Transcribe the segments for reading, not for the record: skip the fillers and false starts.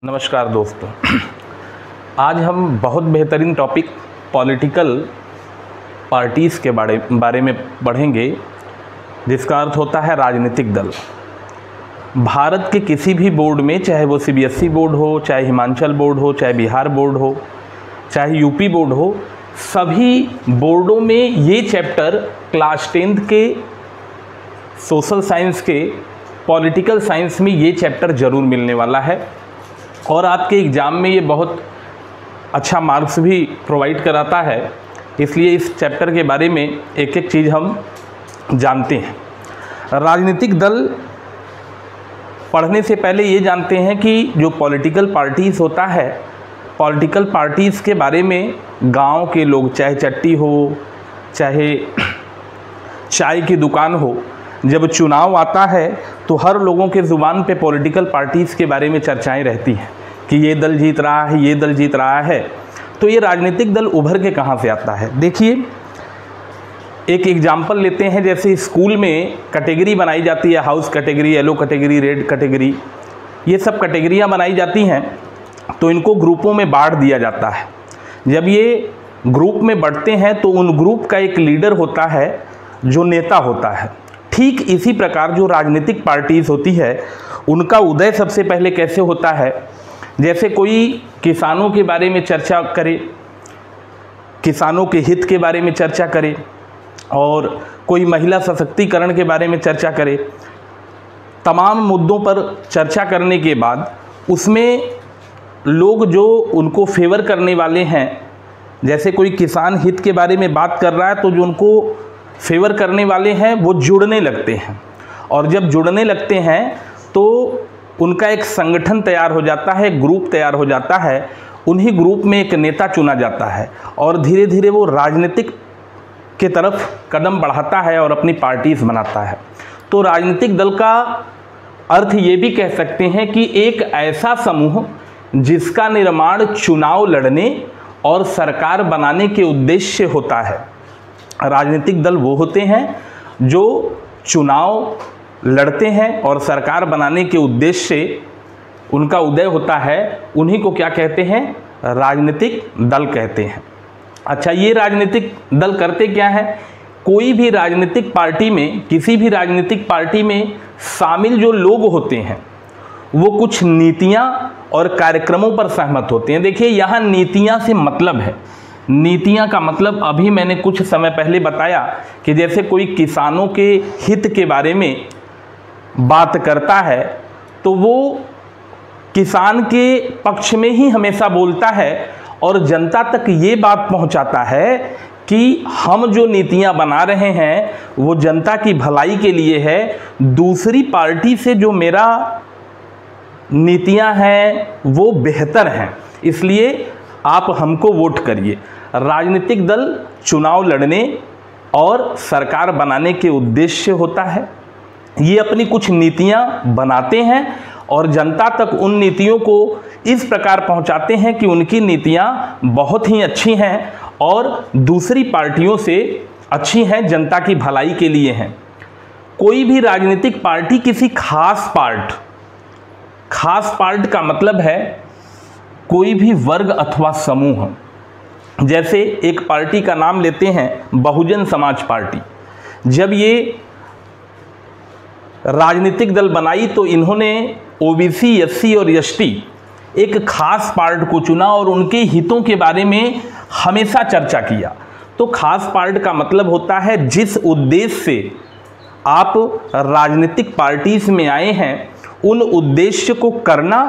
नमस्कार दोस्तों, आज हम बहुत बेहतरीन टॉपिक पॉलिटिकल पार्टीज़ के बारे में पढ़ेंगे, जिसका अर्थ होता है राजनीतिक दल। भारत के किसी भी बोर्ड में, चाहे वो सीबीएसई बोर्ड हो, चाहे हिमाचल बोर्ड हो, चाहे बिहार बोर्ड हो, चाहे यूपी बोर्ड हो, सभी बोर्डों में ये चैप्टर क्लास 10th के सोशल साइंस के पॉलिटिकल साइंस में ये चैप्टर ज़रूर मिलने वाला है और आपके एग्ज़ाम में ये बहुत अच्छा मार्क्स भी प्रोवाइड कराता है। इसलिए इस चैप्टर के बारे में एक एक चीज़ हम जानते हैं। राजनीतिक दल पढ़ने से पहले ये जानते हैं कि जो पॉलिटिकल पार्टीज़ होता है, पॉलिटिकल पार्टीज़ के बारे में गांव के लोग, चाहे चट्टी हो, चाहे चाय की दुकान हो, जब चुनाव आता है तो हर लोगों के ज़ुबान पे पॉलिटिकल पार्टीज़ के बारे में चर्चाएं रहती हैं कि ये दल जीत रहा है, ये दल जीत रहा है। तो ये राजनीतिक दल उभर के कहाँ से आता है? देखिए, एक एग्जाम्पल लेते हैं। जैसे स्कूल में कैटेगरी बनाई जाती है, house category, yellow category, red category, ये सब कैटेगरियाँ बनाई जाती हैं। तो इनको ग्रुपों में बांट दिया जाता है। जब ये ग्रुप में बढ़ते हैं तो उन ग्रुप का एक लीडर होता है जो नेता होता है। ठीक इसी प्रकार जो राजनीतिक पार्टीज़ होती है, उनका उदय सबसे पहले कैसे होता है? जैसे कोई किसानों के बारे में चर्चा करे, किसानों के हित के बारे में चर्चा करे, और कोई महिला सशक्तिकरण के बारे में चर्चा करे। तमाम मुद्दों पर चर्चा करने के बाद उसमें लोग जो उनको फेवर करने वाले हैं, जैसे कोई किसान हित के बारे में बात कर रहा है तो जो उनको फेवर करने वाले हैं वो जुड़ने लगते हैं, और जब जुड़ने लगते हैं तो उनका एक संगठन तैयार हो जाता है, ग्रुप तैयार हो जाता है। उन्हीं ग्रुप में एक नेता चुना जाता है और धीरे धीरे वो राजनीतिक के तरफ कदम बढ़ाता है और अपनी पार्टीज़ बनाता है। तो राजनीतिक दल का अर्थ ये भी कह सकते हैं कि एक ऐसा समूह जिसका निर्माण चुनाव लड़ने और सरकार बनाने के उद्देश्य से होता है। राजनीतिक दल वो होते हैं जो चुनाव लड़ते हैं और सरकार बनाने के उद्देश्य से उनका उदय होता है। उन्हीं को क्या कहते हैं? राजनीतिक दल कहते हैं। अच्छा, ये राजनीतिक दल करते क्या है? कोई भी राजनीतिक पार्टी में, किसी भी राजनीतिक पार्टी में शामिल जो लोग होते हैं वो कुछ नीतियां और कार्यक्रमों पर सहमत होते हैं। देखिए, यहाँ नीतियां से मतलब है, नीतियां का मतलब अभी मैंने कुछ समय पहले बताया कि जैसे कोई किसानों के हित के बारे में बात करता है तो वो किसान के पक्ष में ही हमेशा बोलता है और जनता तक ये बात पहुंचाता है कि हम जो नीतियां बना रहे हैं वो जनता की भलाई के लिए है। दूसरी पार्टी से जो मेरा नीतियां हैं वो बेहतर हैं, इसलिए आप हमको वोट करिए। राजनीतिक दल चुनाव लड़ने और सरकार बनाने के उद्देश्य से होता है। ये अपनी कुछ नीतियां बनाते हैं और जनता तक उन नीतियों को इस प्रकार पहुंचाते हैं कि उनकी नीतियां बहुत ही अच्छी हैं और दूसरी पार्टियों से अच्छी हैं, जनता की भलाई के लिए हैं। कोई भी राजनीतिक पार्टी किसी खास पार्ट का मतलब है कोई भी वर्ग अथवा समूह। जैसे एक पार्टी का नाम लेते हैं बहुजन समाज पार्टी। जब ये राजनीतिक दल बनाई तो इन्होंने ओबीसी, एससी और एसटी एक खास पार्ट को चुना और उनके हितों के बारे में हमेशा चर्चा किया। तो खास पार्ट का मतलब होता है जिस उद्देश्य से आप राजनीतिक पार्टीज में आए हैं उन उद्देश्य को करना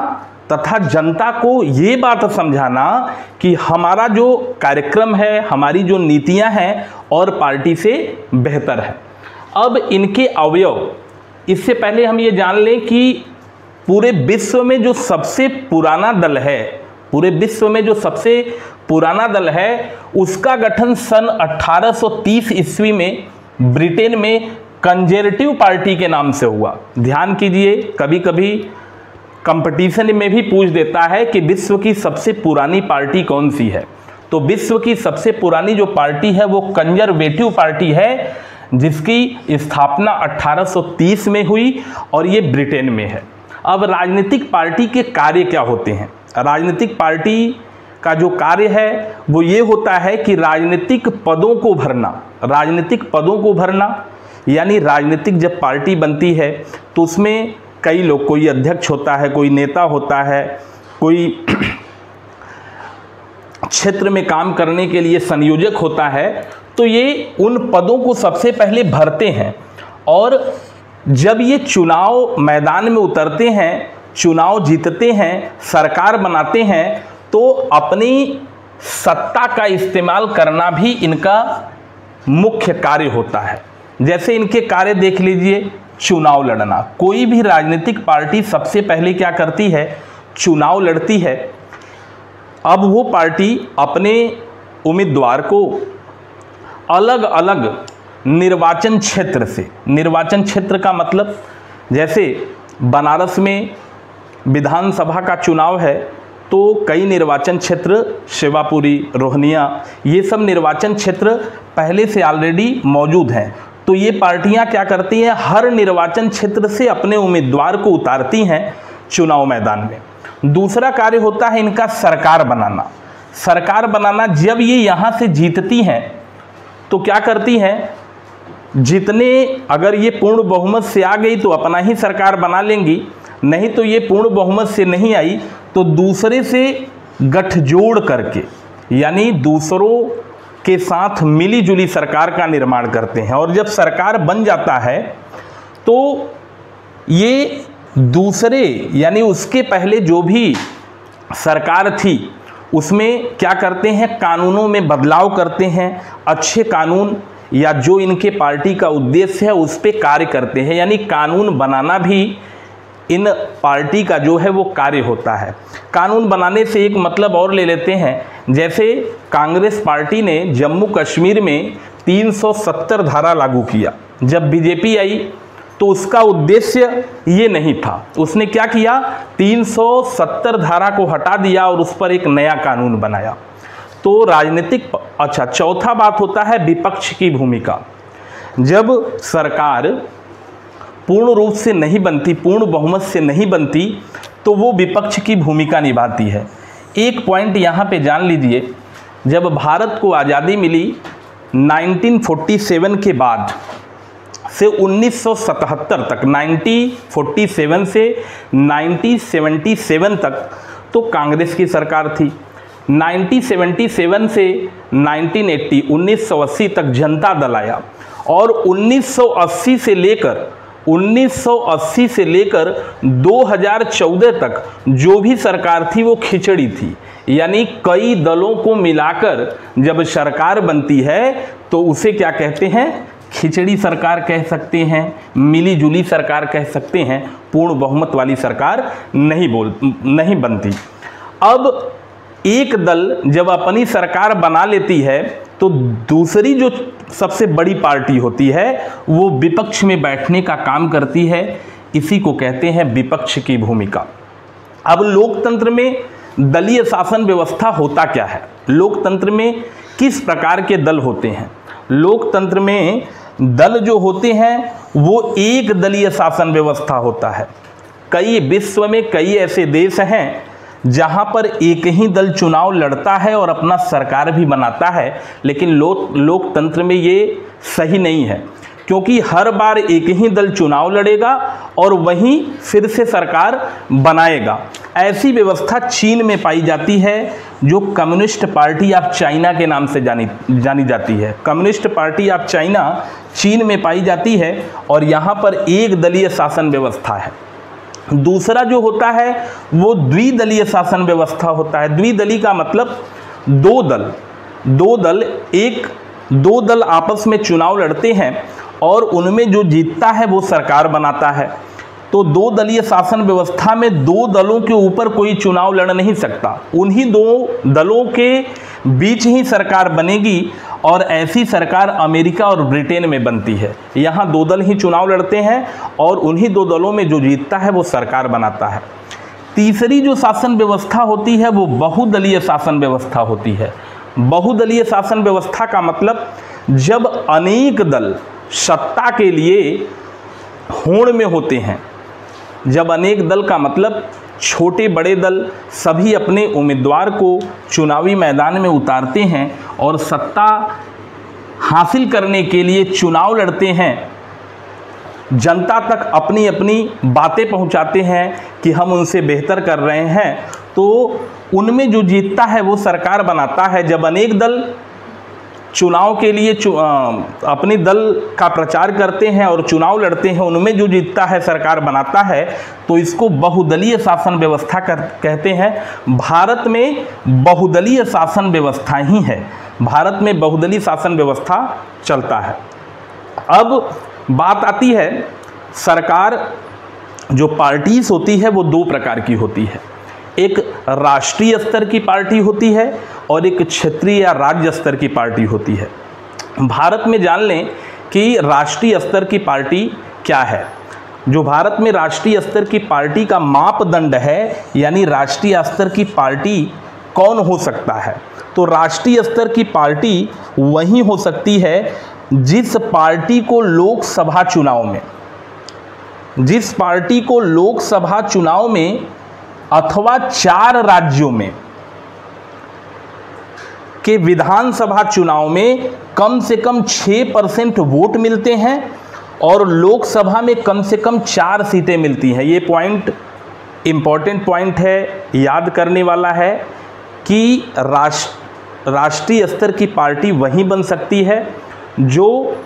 तथा जनता को ये बात समझाना कि हमारा जो कार्यक्रम है, हमारी जो नीतियां हैं और पार्टी से बेहतर है। अब इनके अवयव, इससे पहले हम ये जान लें कि पूरे विश्व में जो सबसे पुराना दल है, पूरे विश्व में जो सबसे पुराना दल है उसका गठन सन 1830 ईस्वी में ब्रिटेन में कंजर्वेटिव पार्टी के नाम से हुआ। ध्यान कीजिए, कभी कभी कंपटीशन में भी पूछ देता है कि विश्व की सबसे पुरानी पार्टी कौन सी है। तो विश्व की सबसे पुरानी जो पार्टी है वो कंजर्वेटिव पार्टी है, जिसकी स्थापना 1830 में हुई और ये ब्रिटेन में है। अब राजनीतिक पार्टी के कार्य क्या होते हैं? राजनीतिक पार्टी का जो कार्य है वो ये होता है कि राजनीतिक पदों को भरना। राजनीतिक पदों को भरना यानी राजनीतिक जब पार्टी बनती है तो उसमें कई लोग, कोई अध्यक्ष होता है, कोई नेता होता है, कोई क्षेत्र में काम करने के लिए संयोजक होता है। तो ये उन पदों को सबसे पहले भरते हैं और जब ये चुनाव मैदान में उतरते हैं, चुनाव जीतते हैं, सरकार बनाते हैं, तो अपनी सत्ता का इस्तेमाल करना भी इनका मुख्य कार्य होता है। जैसे इनके कार्य देख लीजिए, चुनाव लड़ना। कोई भी राजनीतिक पार्टी सबसे पहले क्या करती है? चुनाव लड़ती है। अब वो पार्टी अपने उम्मीदवार को अलग अलग निर्वाचन क्षेत्र से, निर्वाचन क्षेत्र का मतलब जैसे बनारस में विधानसभा का चुनाव है तो कई निर्वाचन क्षेत्र, शिवापुरी, रोहनिया, ये सब निर्वाचन क्षेत्र पहले से ऑलरेडी मौजूद हैं। तो ये पार्टियां क्या करती हैं? हर निर्वाचन क्षेत्र से अपने उम्मीदवार को उतारती हैं चुनाव मैदान में। दूसरा कार्य होता है इनका सरकार बनाना। सरकार बनाना, जब ये यहाँ से जीतती हैं तो क्या करती हैं? जितने, अगर ये पूर्ण बहुमत से आ गई तो अपना ही सरकार बना लेंगी, नहीं तो ये पूर्ण बहुमत से नहीं आई तो दूसरे से गठजोड़ करके, यानी दूसरों के साथ मिलीजुली सरकार का निर्माण करते हैं। और जब सरकार बन जाता है तो ये दूसरे, यानी उसके पहले जो भी सरकार थी उसमें क्या करते हैं? कानूनों में बदलाव करते हैं, अच्छे कानून या जो इनके पार्टी का उद्देश्य है उस पर कार्य करते हैं। यानी कानून बनाना भी इन पार्टी का जो है वो कार्य होता है। कानून बनाने से एक मतलब और ले लेते हैं, जैसे कांग्रेस पार्टी ने जम्मू कश्मीर में 370 धारा लागू किया। जब बीजेपी आई तो उसका उद्देश्य ये नहीं था, उसने क्या किया? 370 धारा को हटा दिया और उस पर एक नया कानून बनाया। तो राजनीतिक, अच्छा, चौथा बात होता है विपक्ष की भूमिका। जब सरकार पूर्ण रूप से नहीं बनती, पूर्ण बहुमत से नहीं बनती, तो वो विपक्ष की भूमिका निभाती है। एक पॉइंट यहाँ पे जान लीजिए, जब भारत को आज़ादी मिली 1947 के बाद से 1977 तक, 1947 से 1977 तक तो कांग्रेस की सरकार थी। 1977 से 1980 तक जनता दल आया और 1980 से लेकर 2014 तक जो भी सरकार थी वो खिचड़ी थी। यानी कई दलों को मिलाकर जब सरकार बनती है तो उसे क्या कहते हैं? खिचड़ी सरकार कह सकते हैं, मिली जुली सरकार कह सकते हैं, पूर्ण बहुमत वाली सरकार नहीं बनती। अब एक दल जब अपनी सरकार बना लेती है तो दूसरी जो सबसे बड़ी पार्टी होती है वो विपक्ष में बैठने का काम करती है। इसी को कहते हैं विपक्ष की भूमिका। अब लोकतंत्र में दलीय शासन व्यवस्था होता क्या है? लोकतंत्र में किस प्रकार के दल होते हैं? लोकतंत्र में दल जो होते हैं वो एक दलीय शासन व्यवस्था होता है। कई विश्व में कई ऐसे देश हैं जहां पर एक ही दल चुनाव लड़ता है और अपना सरकार भी बनाता है, लेकिन लोकतंत्र में ये सही नहीं है, क्योंकि हर बार एक ही दल चुनाव लड़ेगा और वहीं फिर से सरकार बनाएगा। ऐसी व्यवस्था चीन में पाई जाती है, जो कम्युनिस्ट पार्टी ऑफ चाइना के नाम से जानी जाती है। कम्युनिस्ट पार्टी ऑफ चाइना चीन में पाई जाती है और यहाँ पर एक दलीय शासन व्यवस्था है। दूसरा जो होता है वो द्विदलीय शासन व्यवस्था होता है। द्विदलीय का मतलब दो दल आपस में चुनाव लड़ते हैं और उनमें जो जीतता है वो सरकार बनाता है। तो दो दलीय शासन व्यवस्था में दो दलों के ऊपर कोई चुनाव लड़ नहीं सकता, उन्हीं दो दलों के बीच ही सरकार बनेगी और ऐसी सरकार अमेरिका और ब्रिटेन में बनती है। यहाँ दो दल ही चुनाव लड़ते हैं और उन्हीं दो दलों में जो जीतता है वो सरकार बनाता है। तीसरी जो शासन व्यवस्था होती है वो बहुदलीय शासन व्यवस्था होती है। बहुदलीय शासन व्यवस्था का मतलब जब अनेक दल सत्ता के लिए होड़ में होते हैं, जब अनेक दल का मतलब छोटे बड़े दल सभी अपने उम्मीदवार को चुनावी मैदान में उतारते हैं और सत्ता हासिल करने के लिए चुनाव लड़ते हैं, जनता तक अपनी अपनी बातें पहुंचाते हैं कि हम उनसे बेहतर कर रहे हैं, तो उनमें जो जीतता है वो सरकार बनाता है। जब अनेक दल चुनाव के लिए अपने दल का प्रचार करते हैं और चुनाव लड़ते हैं, उनमें जो जीतता है सरकार बनाता है, तो इसको बहुदलीय शासन व्यवस्था कहते हैं। भारत में बहुदलीय शासन व्यवस्था ही है, भारत में बहुदलीय शासन व्यवस्था चलता है। अब बात आती है, सरकार जो पार्टीज होती है वो दो प्रकार की होती है, एक राष्ट्रीय स्तर की पार्टी होती है और एक क्षेत्रीय या राज्य स्तर की पार्टी होती है। भारत में जान लें कि राष्ट्रीय स्तर की पार्टी क्या है। जो भारत में राष्ट्रीय स्तर की पार्टी का मापदंड है, यानी राष्ट्रीय स्तर की पार्टी कौन हो सकता है, तो राष्ट्रीय स्तर की पार्टी वही हो सकती है जिस पार्टी को लोकसभा चुनाव में अथवा 4 राज्यों में के विधानसभा चुनाव में कम से कम 6% वोट मिलते हैं और लोकसभा में कम से कम 4 सीटें मिलती हैं। ये पॉइंट इम्पॉर्टेंट पॉइंट है, याद करने वाला है कि राष्ट्रीय स्तर की पार्टी वही बन सकती है जो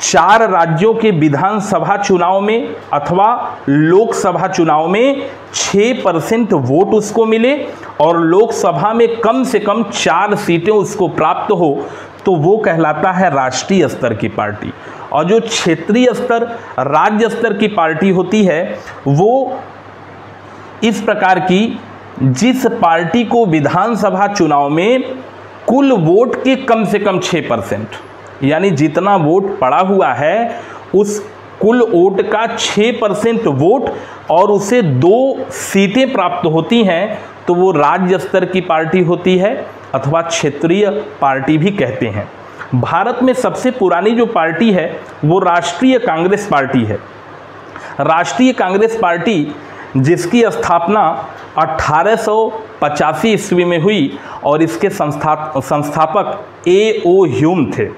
4 राज्यों के विधानसभा चुनाव में अथवा लोकसभा चुनाव में 6% वोट उसको मिले और लोकसभा में कम से कम 4 सीटें उसको प्राप्त हो, तो वो कहलाता है राष्ट्रीय स्तर की पार्टी। और जो क्षेत्रीय स्तर, राज्य स्तर की पार्टी होती है, वो इस प्रकार की जिस पार्टी को विधानसभा चुनाव में कुल वोट के कम से कम 6%, यानी जितना वोट पड़ा हुआ है उस कुल वोट का 6% वोट और उसे 2 सीटें प्राप्त होती हैं, तो वो राज्य स्तर की पार्टी होती है अथवा क्षेत्रीय पार्टी भी कहते हैं। भारत में सबसे पुरानी जो पार्टी है वो राष्ट्रीय कांग्रेस पार्टी है। राष्ट्रीय कांग्रेस पार्टी जिसकी स्थापना 1885 ईस्वी में हुई और इसके संस्थापक A.O. ह्यूम थे।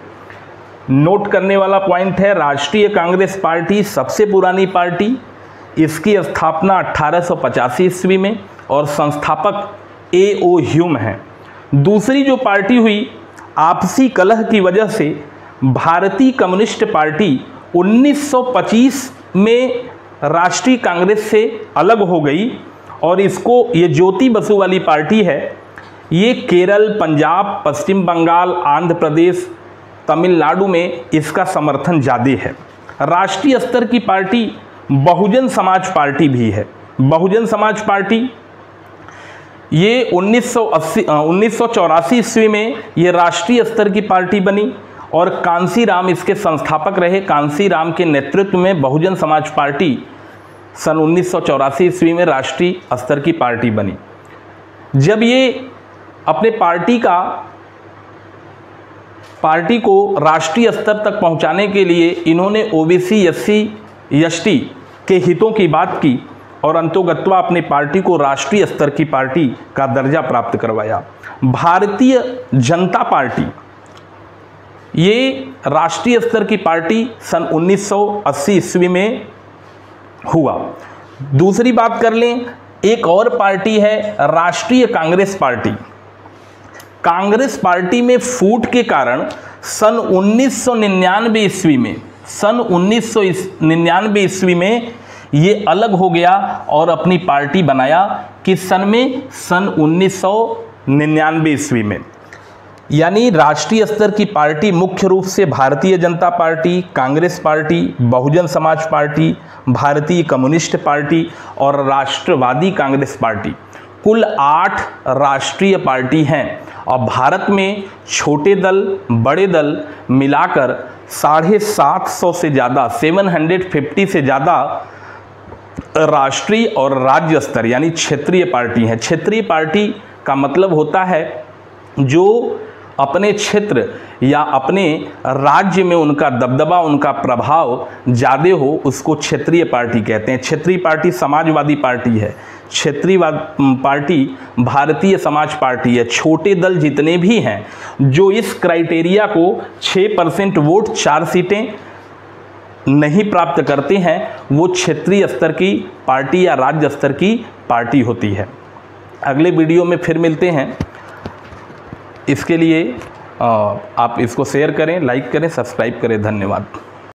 नोट करने वाला पॉइंट है, राष्ट्रीय कांग्रेस पार्टी सबसे पुरानी पार्टी, इसकी स्थापना 1885 ईस्वी में और संस्थापक A.O. ह्यूम हैं। दूसरी जो पार्टी हुई, आपसी कलह की वजह से भारतीय कम्युनिस्ट पार्टी 1925 में राष्ट्रीय कांग्रेस से अलग हो गई और ये ज्योति बसु वाली पार्टी है, ये केरल, पंजाब, पश्चिम बंगाल, आंध्र प्रदेश, तमिलनाडु में इसका समर्थन ज़्यादा है। राष्ट्रीय स्तर की पार्टी बहुजन समाज पार्टी भी है। बहुजन समाज पार्टी ये 1984 ईस्वी में ये राष्ट्रीय स्तर की पार्टी बनी और कांसी राम इसके संस्थापक रहे। कांसी राम के नेतृत्व में बहुजन समाज पार्टी सन 1984 ईस्वी में राष्ट्रीय स्तर की पार्टी बनी। जब ये अपने पार्टी को राष्ट्रीय स्तर तक पहुंचाने के लिए इन्होंने ओबीसी, एससी, एसटी के हितों की बात की और अंतोगत्वा अपने पार्टी को राष्ट्रीय स्तर की पार्टी का दर्जा प्राप्त करवाया। भारतीय जनता पार्टी ये राष्ट्रीय स्तर की पार्टी सन 1980 ईस्वी में हुआ। दूसरी बात कर लें, एक और पार्टी है राष्ट्रीय कांग्रेस पार्टी। कांग्रेस पार्टी में फूट के कारण सन 1999 ईस्वी में ये अलग हो गया और अपनी पार्टी बनाया। किस सन में? सन 1999 ईस्वी में। यानी राष्ट्रीय स्तर की पार्टी मुख्य रूप से Bharatiya Janata party, Congress party, Bahujan Samaj party, भारतीय कम्युनिस्ट पार्टी और राष्ट्रवादी कांग्रेस पार्टी, कुल 8 राष्ट्रीय पार्टी हैं। और भारत में छोटे दल, बड़े दल मिलाकर 750 से ज़्यादा, 750 से ज़्यादा राष्ट्रीय और राज्य स्तर यानी क्षेत्रीय पार्टी हैं। क्षेत्रीय पार्टी का मतलब होता है जो अपने क्षेत्र या अपने राज्य में उनका दबदबा, उनका प्रभाव ज़्यादा हो, उसको क्षेत्रीय पार्टी कहते हैं। क्षेत्रीय पार्टी समाजवादी पार्टी है, क्षेत्रीय पार्टी भारतीय समाज पार्टी है। छोटे दल जितने भी हैं जो इस क्राइटेरिया को 6% वोट 4 सीटें नहीं प्राप्त करते हैं, वो क्षेत्रीय स्तर की पार्टी या राज्य स्तर की पार्टी होती है। अगले वीडियो में फिर मिलते हैं। इसके लिए आप इसको शेयर करें, लाइक करें, सब्सक्राइब करें। धन्यवाद।